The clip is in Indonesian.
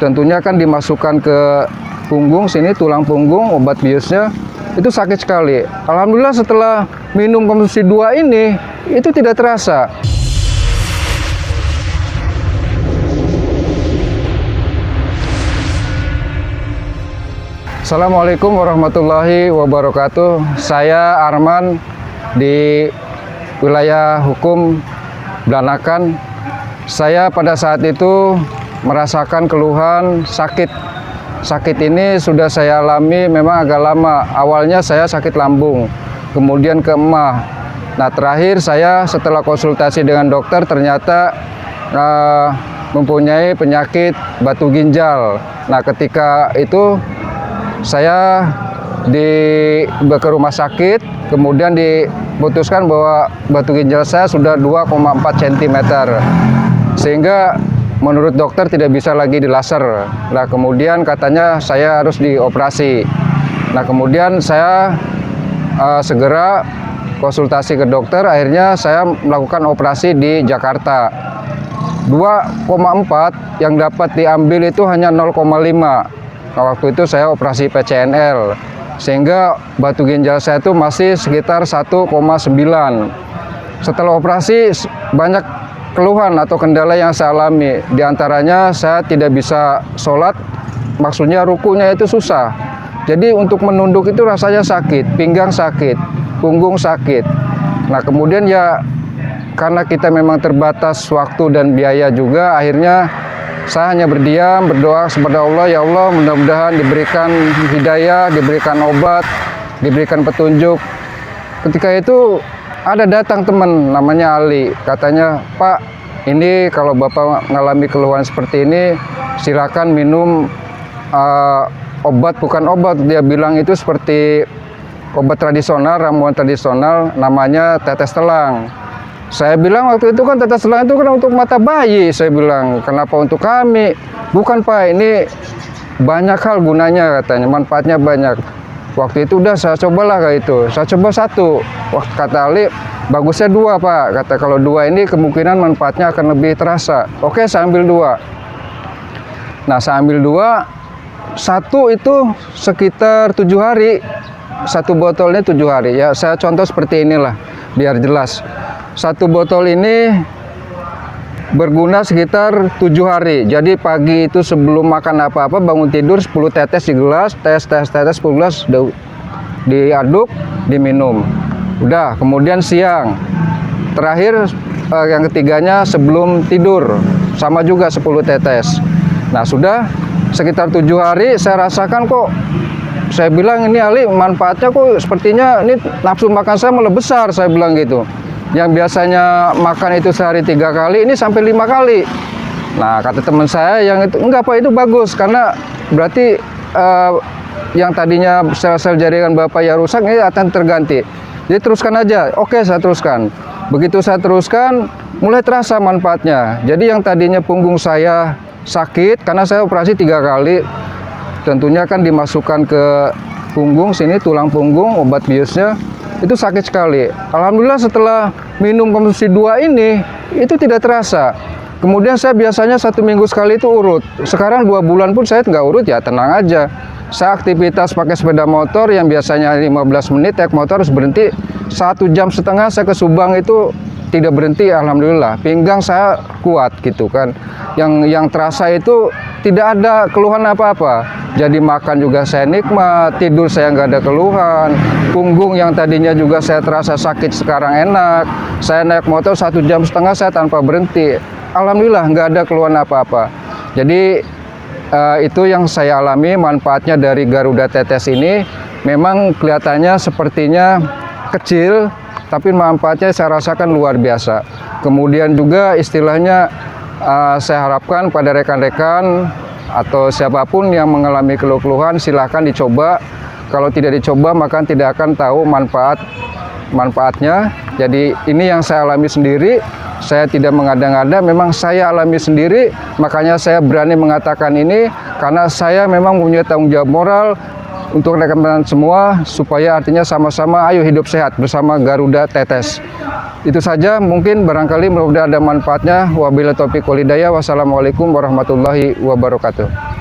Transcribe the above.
tentunya kan dimasukkan ke punggung sini, tulang punggung, obat biusnya itu sakit sekali. Alhamdulillah setelah minum konsumsi 2 ini itu tidak terasa. Assalamualaikum warahmatullahi wabarakatuh. Saya Arman di wilayah hukum Blanakan. Saya pada saat itu merasakan keluhan sakit. Sakit ini sudah saya alami memang agak lama. Awalnya saya sakit lambung, kemudian ke emah. Nah, terakhir saya setelah konsultasi dengan dokter ternyata mempunyai penyakit batu ginjal. Nah, ketika itu saya ke rumah sakit, kemudian diputuskan bahwa batu ginjal saya sudah 2,4 cm. Sehingga menurut dokter tidak bisa lagi dilaser. Nah, kemudian katanya saya harus dioperasi. Nah, kemudian saya segera konsultasi ke dokter, akhirnya saya melakukan operasi di Jakarta. 2,4 yang dapat diambil itu hanya 0,5. Nah, waktu itu saya operasi PCNL, sehingga batu ginjal saya itu masih sekitar 1,9. Setelah operasi banyak keluhan atau kendala yang saya alami. Di antaranya saya tidak bisa sholat, maksudnya rukunya itu susah. Jadi untuk menunduk itu rasanya sakit, pinggang sakit, punggung sakit. Nah, kemudian ya karena kita memang terbatas waktu dan biaya juga, akhirnya saya hanya berdiam, berdoa kepada Allah, ya Allah mudah-mudahan diberikan hidayah, diberikan obat, diberikan petunjuk. Ketika itu ada datang teman namanya Ali, katanya, Pak, ini kalau Bapak mengalami keluhan seperti ini, silakan minum obat, bukan obat, dia bilang itu seperti obat tradisional, ramuan tradisional, namanya tetes telang. Saya bilang waktu itu kan tetes telang itu kan untuk mata bayi. Saya bilang, kenapa untuk kami? Bukan Pak, ini banyak hal gunanya katanya, manfaatnya banyak. Waktu itu udah saya cobalah kayak itu. Saya coba 1. Waktu kata Ali, bagusnya 2 Pak. Kata kalau 2 ini kemungkinan manfaatnya akan lebih terasa. Oke, saya ambil 2. Nah, saya ambil 2. 1 itu sekitar 7 hari. 1 botolnya 7 hari. Ya, saya contoh seperti inilah, biar jelas. 1 botol ini berguna sekitar 7 hari. Jadi pagi itu sebelum makan apa-apa, bangun tidur 10 tetes di gelas, tetes 10 gelas diaduk, diminum. Udah, kemudian siang. Terakhir yang ketiganya sebelum tidur, sama juga 10 tetes. Nah, sudah sekitar 7 hari saya rasakan kok, saya bilang ini Ali manfaatnya kok sepertinya ini nafsu makan saya malah besar, saya bilang gitu. Yang biasanya makan itu sehari 3 kali, ini sampai 5 kali. Nah, kata teman saya yang itu, enggak Pak, itu bagus, karena berarti yang tadinya sel-sel jaringan Bapak ya rusak, ini akan terganti. Jadi teruskan aja. Oke, saya teruskan. Begitu saya teruskan, mulai terasa manfaatnya. Jadi yang tadinya punggung saya sakit, karena saya operasi 3 kali, tentunya kan dimasukkan ke punggung sini, tulang punggung, obat biusnya, itu sakit sekali. Alhamdulillah setelah minum konsumsi 2 ini, itu tidak terasa. Kemudian saya biasanya 1 minggu sekali itu urut. Sekarang 2 bulan pun saya nggak urut, ya tenang aja. Saya aktivitas pakai sepeda motor yang biasanya 15 menit, naik motor harus berhenti 1,5 jam. Saya ke Subang itu tidak berhenti, alhamdulillah. Pinggang saya kuat gitu kan. Yang terasa itu tidak ada keluhan apa-apa. Jadi makan juga saya nikmat, tidur saya nggak ada keluhan. Punggung yang tadinya juga saya terasa sakit sekarang enak. Saya naik motor 1,5 jam saya tanpa berhenti. Alhamdulillah nggak ada keluhan apa-apa. Jadi itu yang saya alami manfaatnya dari Garuda Tetes ini. Memang kelihatannya sepertinya kecil, tapi manfaatnya saya rasakan luar biasa. Kemudian juga istilahnya saya harapkan pada rekan-rekan atau siapapun yang mengalami keluhan silahkan dicoba. Kalau tidak dicoba maka tidak akan tahu manfaatnya. Jadi ini yang saya alami sendiri. Saya tidak mengada-ngada, memang saya alami sendiri. Makanya saya berani mengatakan ini karena saya memang punya tanggung jawab moral untuk rekan-rekan semua, supaya artinya sama-sama ayo hidup sehat bersama Garuda Tetes. Itu saja, mungkin barangkali mudah-mudahan ada manfaatnya. Wabillahi taufiq wal hidayah. Wassalamualaikum warahmatullahi wabarakatuh.